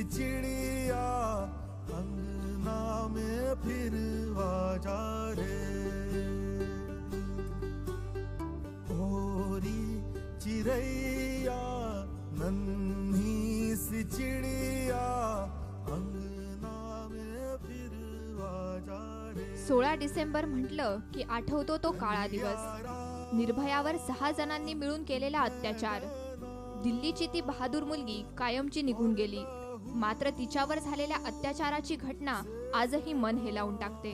चिड़िया अंगना में फिरवा जा रे, ओरी चिड़ैया नन्ही सी चिड़िया अंगना में फिरवा जा रे। 16 डिसेंबर म्हटलं की आठवतो तो काळा दिवस, निर्भयावर 6 जणांनी मिळून केलेला अत्याचार। दिल्लीची ती बहादूर मुलगी कायमची निघून गेली, मात्र तिच्यावर झालेल्या अत्याचाराची घटना आजही मन हेलावून टाकते।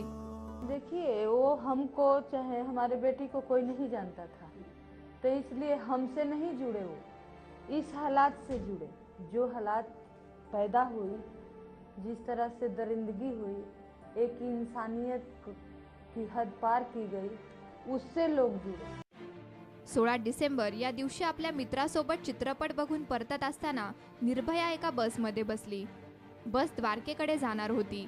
देखिए, वो हमको चाहे हमारे बेटी को कोई नहीं जानता था, तो इसलिए हमसे नहीं जुड़े, वो इस हालात से जुड़े। जो हालात पैदा हुई, जिस तरह से दरिंदगी हुई, एक इंसानियत की हद पार की गई, उससे लोग जुड़े। 16 डिसेंबर या दिवशी आपल्या मित्रासोबत चित्रपट बघून परतत असताना निर्भया एका बसमध्ये बसली। बस द्वारकेकडे जाणार होती,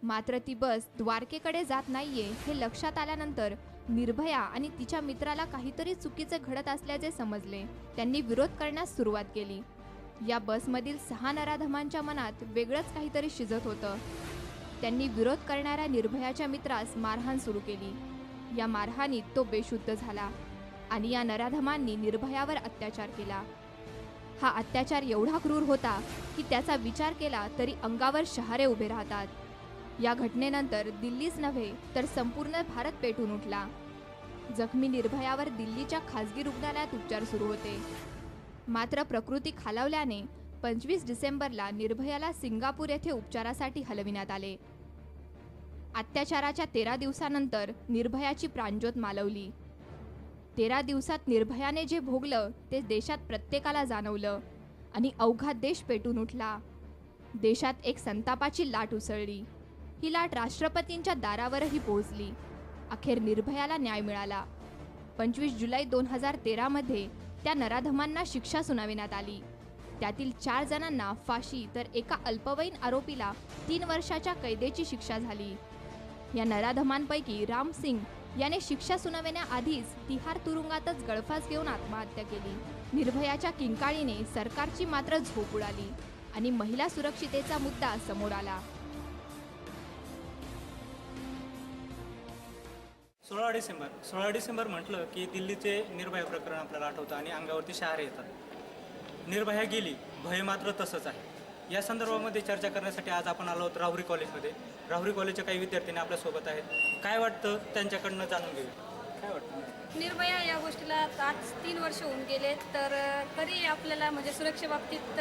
मात्र ती बस द्वारकेकडे जात नाहीये हे लक्षात आल्यानंतर निर्भया आणि तिच्या मित्राला काहीतरी चुकीचे घडत असल्याचे समजले। त्यांनी विरोध करण्यास सुरुवात केली। या बसमधील 6 नराधमांच्या मनात वेगळंच काहीतरी शिजत होतं। त्यांनी विरोध करणाऱ्या निर्भयाच्या मित्रास मारहाण सुरू केली। या मारहाणीत तो बेशुद्ध झाला आणि या नराधमांनी निर्भयावर अत्याचार केला। हा अत्याचार एवढा क्रूर होता की त्याचा विचार केला तरी अंगावर शहारे उभे राहतात। या घटनेनंतर दिल्लीच नव्हे तर संपूर्ण भारत पेटून उठला। जखमी निर्भयावर दिल्लीच्या खासगी रुग्णालयात उपचार सुरू होते, मात्र प्रकृती खालावल्याने 25 डिसेंबरला निर्भयाला सिंगापूर येथे उपचारासाठी हलविण्यात आले। अत्याचाराच्या 13 दिवसानंतर निर्भयाची प्राणज्योत मालवली। 13 दिवसात निर्भयाने जे भोगलं ते देशात प्रत्येकाला जाणवलं आणि अवघा देश पेटून उठला। देशात एक संतापाची लाट उसळली। ही लाट राष्ट्रपतींच्या दारावरही पोहोचली। अखेर निर्भयाला न्याय मिळाला। 25 जुलै 2013 मध्ये त्या नराधमांना शिक्षा सुनावण्यात आली। त्यातील 4 जणांना फाशी तर एका अल्पवयीन आरोपीला 3 वर्षाच्या कैदेची शिक्षा झाली। या नराधमांपैकी राम सिंग याने शिक्षा सुनावण्याआधीच तिहार तुरुंगातच गळफास घेऊन आत्महत्या केली। निर्भयाच्या किंकाळीने सरकारची मात्र झोप उडाली आणि महिला सुरक्षितेचा मुद्दा समोर आला। 16 डिसेंबर म्हटलं की दिल्लीचे निर्भया प्रकरण आपल्याला आठवतं आणि अंगावरती शहारे येतात। निर्भया गेली, भय मात्र तसंच आहे। या संदर्भामध्ये चर्चा करण्यासाठी आज आपण आलो आहोत राहुरी कॉलेजमध्ये। राहुरी कॉलेजचे काही विद्यार्थ्यांनी आपल्यासोबत आहेत। काय वाटतं त्यांच्याकडनं जाणून घेऊया। काय वाटतं? निर्भया या गोष्टीला आज 3 वर्ष होऊन गेले, तर तरी आपल्याला म्हणजे सुरक्षेबाबतीत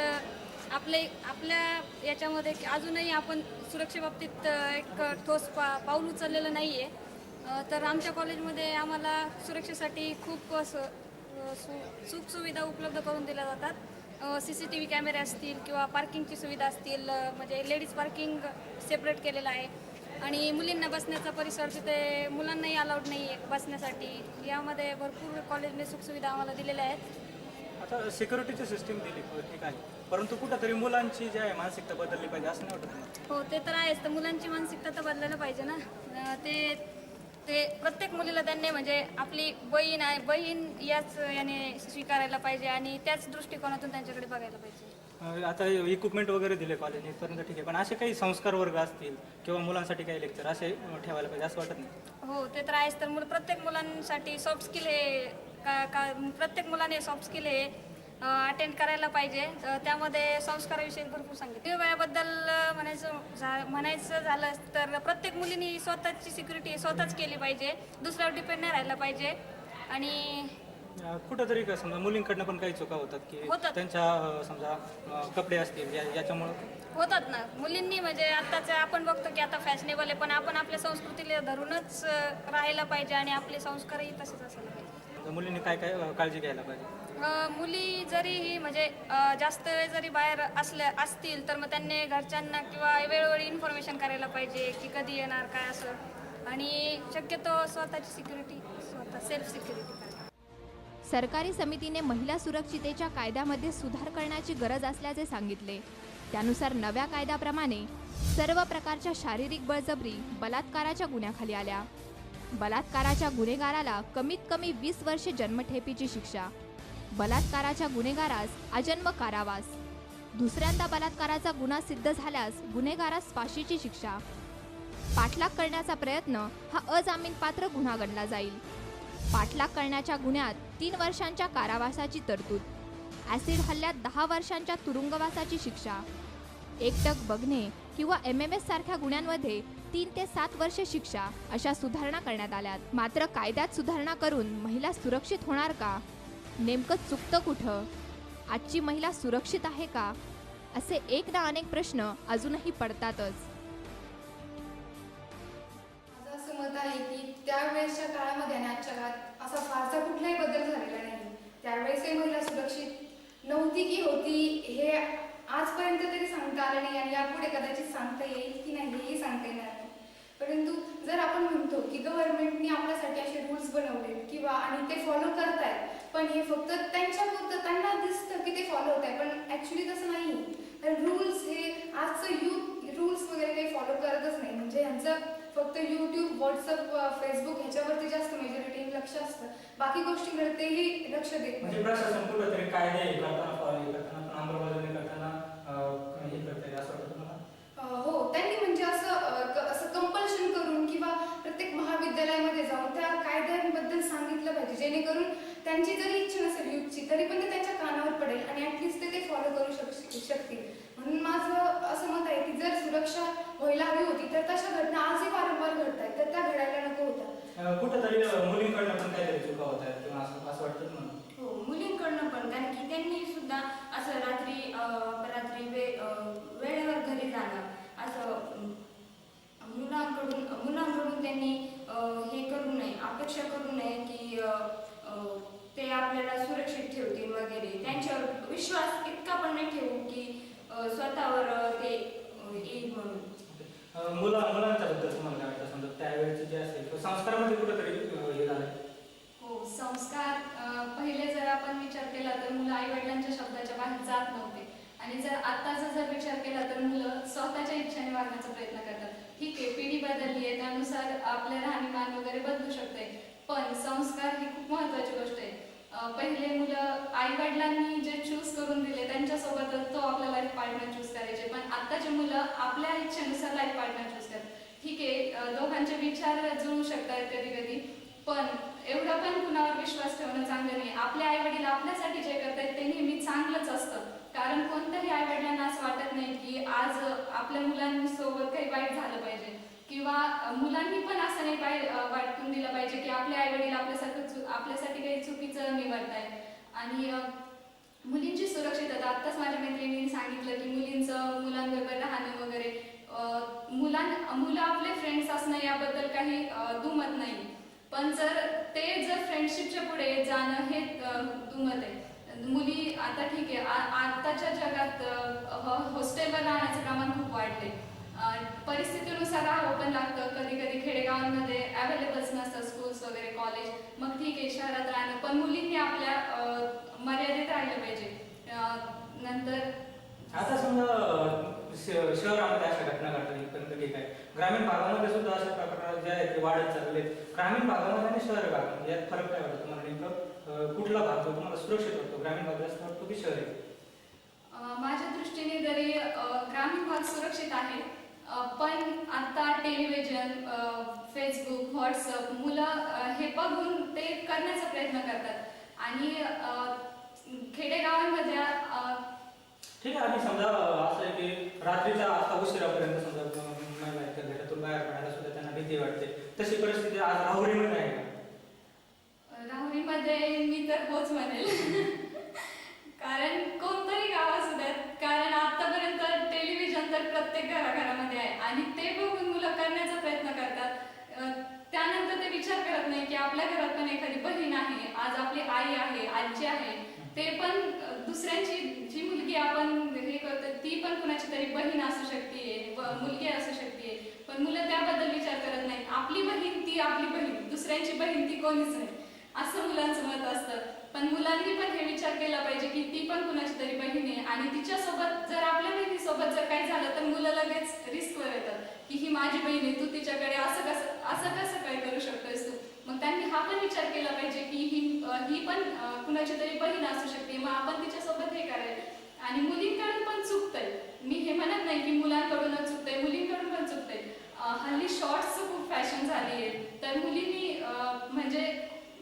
आपल्या याच्यामध्ये अजूनही आपण सुरक्षेबाबतीत एक ठोस पाऊल उचललेलं नाही आहे। तर आमच्या कॉलेजमध्ये आम्हाला सुरक्षेसाठी खूप सुखसुविधा उपलब्ध करून दिल्या जातात। CCTV कॅमेरे असतील किंवा पार्किंगची सुविधा असतील, म्हणजे लेडीज पार्किंग सेपरेट केलेलं आहे आणि मुलींना बसण्याचा परिसर तिथे मुलांनाही अलाउड नाही आहे बसण्यासाठी। यामध्ये भरपूर कॉलेजने सुखसुविधा आम्हाला दिलेल्या आहेत। आता सिक्युरिटीची सिस्टीम दिली ठीक आहे, परंतु कुठंतरी मुलांची जी आहे मानसिकता बदलली पाहिजे असं नाही वाटत? हो, ते तर आहेच। तर मुलांची मानसिकता तर बदलायला पाहिजे ना। ते प्रत्येक मुलीला त्यांनी म्हणजे आपली बहीण याच याने स्वीकारायला पाहिजे आणि त्याच दृष्टिकोनातून त्यांच्याकडे बघायला पाहिजे। आता इक्विपमेंट वगैरे दिले कॉलेजने इथपर्यंत ठीक आहे, पण असे काही संस्कार वर्ग असतील किंवा मुलांसाठी काही लेक्चर असे ठेवायला पाहिजे असं वाटत नाही? हो, ते तर आहेच। तर प्रत्येक मुलांसाठी सॉफ्ट स्किल हे प्रत्येक मुलाने सॉफ्ट स्किल हे अटेंड करायला पाहिजे। त्यामध्ये संस्काराविषयी भरपूर सांगितलं। निर्भयाबद्दल म्हणायचं झालं तर प्रत्येक मुलीने स्वतःची सिक्युरिटी स्वतःच केली पाहिजे, दुसऱ्यावर डिपेंड नाही राहायला पाहिजे। आणि कुठंतरी का समजा मुलींकडनं पण काही चुका होतात की त्यांच्या समजा कपडे असतील याच्यामुळं होतात ना। मुलींनी म्हणजे आत्ताचं आपण बघतो की आता फॅशनेबल आहे, पण आपण आपल्या संस्कृतीला धरूनच राहायला पाहिजे आणि आपले संस्कारही तसेच असायला पाहिजे। मुलींनी काय काय काळजी घ्यायला पाहिजे? मुली जरीही म्हणजे जास्त वेळ जरी बाहेर असतील तर मग त्यांनी घरच्यांना किंवा वेळोवेळी इन्फॉर्मेशन करायला पाहिजे की कधी येणार काय असं, आणि शक्यतो स्वतःची सिक्युरिटी स्वतः सेल्फ सिक्युरिटी करायला। सरकारी समितीने महिला सुरक्षितेच्या कायद्यामध्ये सुधार करण्याची गरज असल्याचे सांगितले। त्यानुसार नव्या कायद्याप्रमाणे सर्व प्रकारच्या शारीरिक बळजबरी बलात्काराच्या गुन्ह्याखाली आल्या। बलात्काराच्या गुन्हेगाराला कमीत कमी 20 वर्षे जन्मठेपेची शिक्षा, बलात्काराच्या गुन्हेगारास आजन्म कारावास, दुसऱ्यांदा बलात्काराचा गुन्हा सिद्ध झाल्यास गुन्हेगारास फाशीची शिक्षा. पाठलाग करण्याचा प्रयत्न हा अजामीनपात्र गुन्हा गणला जाईल. पाठलाग करण्याच्या गुन्ह्यात 3 वर्षांच्या कारावासाची तरतूद. ॲसिड हल्ल्यात 10 वर्षांच्या तुरुंगवासाची शिक्षा. एकटक बघणे किंवा MMS सारख्या गुन्ह्यांमध्ये 3 ते 7 वर्षे शिक्षा अशा सुधारणा करण्यात आल्यात. मात्र कायद्यात सुधारणा करून महिला सुरक्षित होणार का? नेमकं चुकतं कुठं? आजची महिला सुरक्षित आहे का? असे एक ना अनेक प्रश्न अजूनही पडतातच. माझं असं मत आहे की त्यावेळेसच्या काळामध्ये आणि आजच्या काळात असा फारसा कुठलाही बदल झालेला नाही. त्यावेळेसही महिला सुरक्षित नव्हती की होती हे आजपर्यंत तरी सांगता आलं नाही आणि यापुढे कदाचित सांगता येईल की नाही हेही सांगता येणार नाही. परंतु जर आपण म्हणतो की गव्हर्नमेंटने आपल्यासाठी असे रूल्स बनवले किंवा आणि ते फॉलो करतायत, पण हे फक्त त्यांच्यापुरतं त्यांना दिसतं की ते फॉलो होत आहे, पण ॲक्च्युली तसं नाही. तर रूल्स हे आजचं यूथ रूल्स वगैरे काही फॉलो करतच नाही. म्हणजे यांचं फक्त यूट्यूब, व्हॉट्सअप, फेसबुक ह्याच्यावरती जास्त मेजॉरिटी लक्ष असतं. बाकी गोष्टींकडे तेही लक्ष देत म्हणजे प्रशासन कुठंतरी कायदे करताना फॉलो करताना अंमलबजावणी करताना हे करते असं वाटतं तुम्हाला? हो, त्यांनी म्हणजे असं कंपल्शन करून किंवा प्रत्येक महाविद्यालयामध्ये जाऊन त्या कायद्यांबद्दल सांगितलं पाहिजे, जेणेकरून त्यांची जरी इच्छा नसेल युथची तरी पण ते त्यांच्या कानावर पडेल आणि ॲटलिस्ट ते फॉलो करू शकतील. म्हणून माझं असं मत आहे की जर सुरक्षा व्हायला हवी होती तर तशा घटना आजही वारंवार घडत आहेत, तर त्या घडायला नको होत्या. कुठंतरी मुलींकडनं पण काहीतरी चुका होत आहेत किंवा असं वाटतं ना? हो, मुलींकडनं पण, कारण की त्यांनी सुद्धा असं रात्री वेळेवर घरी जाणं, असं मुलांकडून त्यांनी हे करू नये, अपेक्षा करू नये की ते आपल्याला सुरक्षित ठेवतील वगैरे. त्यांच्यावर विश्वास इतका पण नाही ठेवू की स्वतःवर ते येईल म्हणून. मुलांच्या बद्दल तुम्हाला काय वाटतं? समजा त्यावेळेचे जे असेल संस्कारामध्ये कुठेतरी हे झालं? हो, संस्कार पहिले जर आपण विचार केला तर मुलं आई वडिलांच्या शब्दाच्या बाहेर जात नव्हते आणि जर आत्ताचा जर विचार केला तर मुलं स्वतःच्या इच्छेने वागण्याचा प्रयत्न करतात. ठीक आहे, पिढी बदलली आहे, त्यानुसार आपलं राहणीमान वगैरे बदलू शकते, पण संस्कार ही खूप महत्त्वाची गोष्ट आहे. पहिले मुलं आई वडिलांनी जे चूज करून दिले त्यांच्यासोबतच तो आपला लाईफ पार्टनर चूज करायचे, पण आत्ताची मुलं आपल्या इच्छेनुसार लाईफ पार्टनर चूज करतात. ठीक आहे, दोघांचे विचार जुळू शकतात कधी कधी, पण एवढा पण कुणावर विश्वास ठेवणं चांगलं नाही. आपले आई वडील आपल्यासाठी जे करतात ते नेहमी चांगलंच असतं, कारण कोणत्याही आई वडिलांना असं वाटत नाही की आज आपल्या मुलांसोबत काही वाईट झालं पाहिजे किंवा मुलांनी पण असं नाही वाटून दिलं पाहिजे की आपले आई वडील आपल्यासाठी काही चुकीचं निवडतायत. आणि मुलींची सुरक्षितता, आत्ताच माझ्या मैत्रिणींनी सांगितलं की मुलांबरोबर राहणं वगैरे, मुलं आपले फ्रेंड्स असणं याबद्दल काही दुमत नाही, पण जर फ्रेंडशिपच्या पुढे जाणं हे दुमत आहे. मुली आता ठीक आहे, आताच्या जगात हॉस्टेलवर राहण्याचं प्रमाण खूप वाढले. परिस्थितीनुसार राहावं पण लागतं. कधी कधी खेडेगावांमध्ये अवेलेबल्स नसतात स्कूल्स वगैरे, कॉलेज, मग ठीक आहे शहरात राहणं, पण मुलींनी आपल्या मर्यादेत राहिलं पाहिजे. नंतर आता समजा शहरामध्ये अशा घटना घडतात पण ठीक आहे, ग्रामीण भागामध्ये सुद्धा अशा प्रकार जे आहेत ते वाढत चालले. ग्रामीण भागामध्ये आणि शहरी भागामध्ये यात फरक काय वाटतो तुम्हाला? नेमकं कुठला भाग तुम्हाला सुरक्षित वाटतो? ग्रामीण भाग जास्त वाटतो की शहरी? माझ्या दृष्टीने तरी ग्रामीण भाग सुरक्षित आहे, पण आता टेलिव्हिजन, फेसबुक, व्हॉट्सअप मुलं हे बघून ते करण्याचा प्रयत्न करतात आणि खेडेगावांमध्ये ठीक आहे. आणि समजा असं आहे की रात्रीचा आता उशिरापर्यंत समजा महिला घरातून बाहेर पडायला सुद्धा त्यांना भीती वाटते, तशी परिस्थिती आज राहुरीमध्ये आहे का? राहुरीमध्ये मी तर होच म्हणेल कारण कोणतरी गाव असू द्यात, कारण आतापर्यंत टेलिव्हिजन तर प्रत्येक घराघरामध्ये आहे आणि ते बघून मुलं करण्याचा प्रयत्न करतात. त्यानंतर ते विचार करत नाही की आपल्या घरात पण एखादी बहीण आहे, आज आपली आई आहे, आजी आहे, ते पण दुसऱ्यांची जी मुलगी आपण हे करतो ती पण कुणाची तरी बहीण असू शकते, मुलगी असू शकते, पण मुलं त्याबद्दल विचार करत नाही. आपली बहीण ती आपली बहीण, दुसऱ्यांची बहीण ती कोणीच नाही, असं मुलांचं मत असतं. पण मुलांनी पण हे विचार केला पाहिजे की ती पण कुणाची तरी बहीण आहे आणि तिच्यासोबत जर आपल्या बहिणीसोबत जर काही झालं तर मुलं लगेच रिस्कवर येतात की ही माझी बहीण आहे, तू तिच्याकडे असं कसं काय करू शकतोस तू. मग त्यांनी हा पण विचार केला पाहिजे की ही पण कुणाची तरी बहीण असू शकते, मग आपण तिच्यासोबत हे करायला. आणि मुलींकडून पण चुकतंय. मी हे म्हणत नाही की मुलांकडूनच चुकतंय, मुलींकडून पण चुकतंय. हल्ली शॉर्ट्सचं खूप फॅशन झाली आहे, तर मुलींनी म्हणजे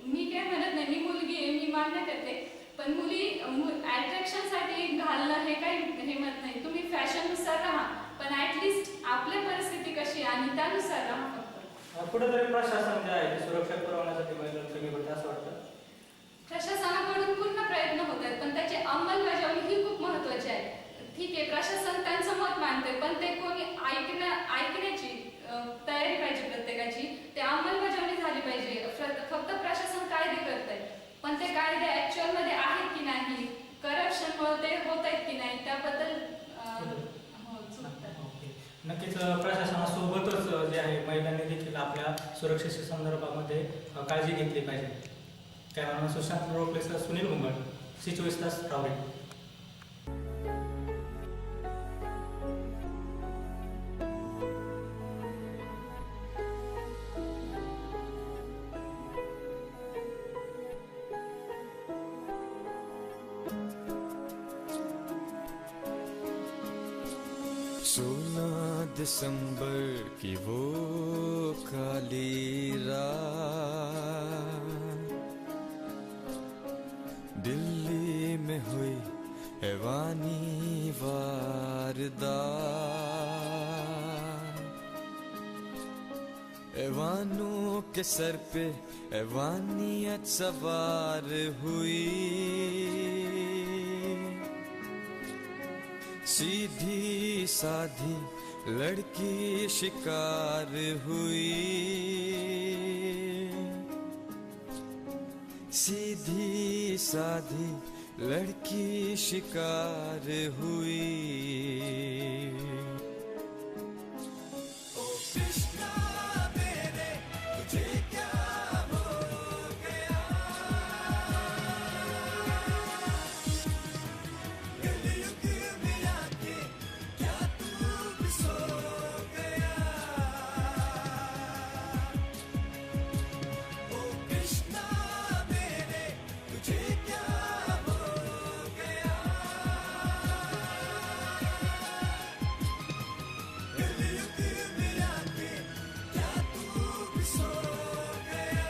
मी काय म्हणत नाही, मी मुलगी आहे, मी मान्य करते, पण मुली अट्रॅक्शनसाठी घालणं हे काही हे म्हणत नाही. तुम्ही फॅशननुसार राहा, पण ॲटलिस्ट आपल्या परिस्थिती कशी आहे आणि त्यानुसार राहा फक्त. कुठेतरी प्रशासन जे आहे ते सुरक्षा पुरवण्यासाठी महिलांना कमी होते असं वाटतं. प्रशासनाकडून पूर्ण प्रयत्न होत आहेत, पण त्याची अंमलबजावणी ही खूप महत्त्वाची आहे. ठीक आहे, प्रशासन त्यांचं मत मांडते, पण ते कोणी ऐकण्याची तयारी पाहिजे प्रत्येकाची. ते अंमलबजावणी झाली पाहिजे. फक्त प्रशासन कायदे करत आहे, पण ते कायदे ॲक्च्युअलमध्ये आहेत की नाही, करप्शनमुळे ते होत आहेत की नाही, त्याबद्दल नक्कीच प्रशासनासोबतच जे आहे महिलांनी देखील आपल्या सुरक्षेच्या संदर्भामध्ये काळजी घेतली पाहिजे. कॅमेरामॅन सुशांत रोकलेसह सुनील मुंगळ, सी24 तास राहुरी. दिसंबर की वो काली रात, दिल्ली में हुई हैवानी वारदात, हैवानों के सर पे हैवानियत सवार हुई, सीधी साधी लड़की शिकार हुई, सीधी साधी लड़की शिकार हुई. ओ कृष्णा मेरे तुझे क्या हो गया, कलयुग में आके क्या तू भी सो गया. ओ कृष्णा मेरे तुझे क्या हो गया, कलयुग में आके क्या तू भी सो गया.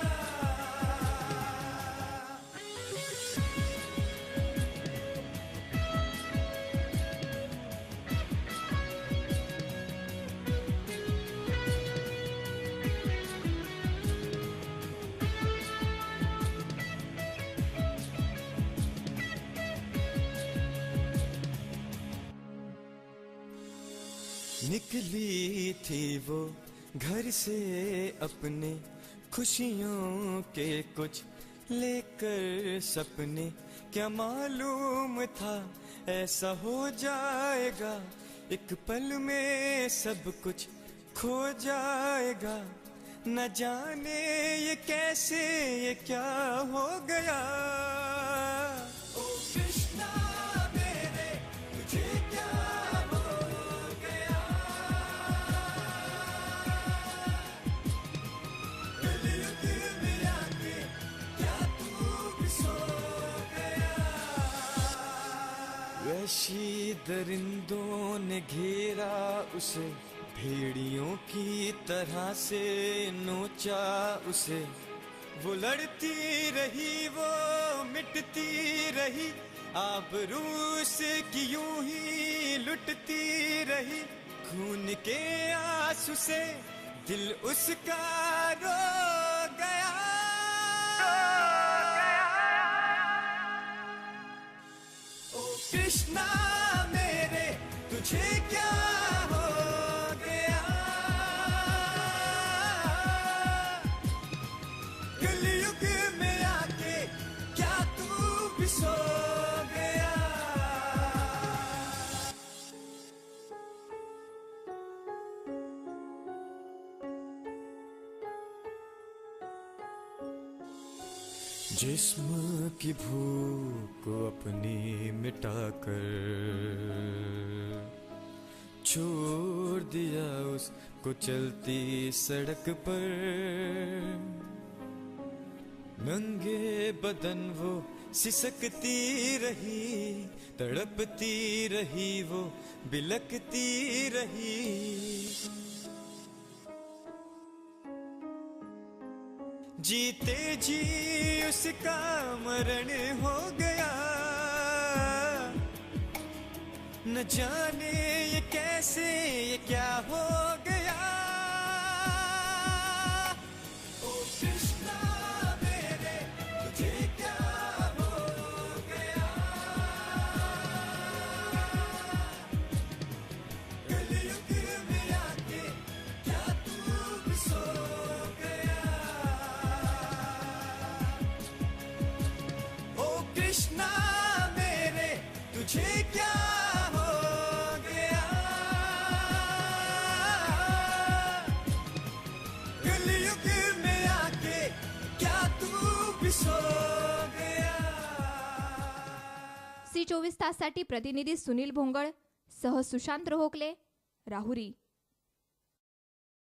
निकली थी वो घर से अपने खुशियों के कुछ लेकर सपने, क्या मालूम था ऐसा हो जाएगा, एक पल में सब कुछ खो जाएगा. न जाने ये कैसे ये क्या हो गया. ओ कृष्णा मेरे तुझे क्या हो गया, कलयुग में आके क्या तू भी सो गया. वैशी दरिंदों ने घेरा उसे, भेड़ियों की तरह से नोचा उसे, वो लड़ती रही वो मिटती रही, आबरू की यूं ही लुटती रही, खून के आंसू से दिल उसका रो गया. ओ कृष्णा मेरे तुझे क्या हो गया, कलयुग में आके क्या तू भी सो गया. जिस्म की भूख को अपनी मिटाकर छोड़ दिया उसको चलती सड़क पर, नंगे बदन वो सिसकती रही, तड़पती रही वो, बिलकती रही। जीते जी उसका मरण हो गया, न जाने ये कैसे, ये क्या हो गया। ओ कृष्णा मेरे, तुझे क्या हो गया। कलयुग में आके क्या तू भी सो गया। ओ कृष्णा मेरे, तुझे क्या हो गया। कलयुग में आके क्या तू भी सो गया। सी 24 ताससाठी प्रतिनिधी सुनील भोंगळ सह सुशांत रोहोकले, राहुरी.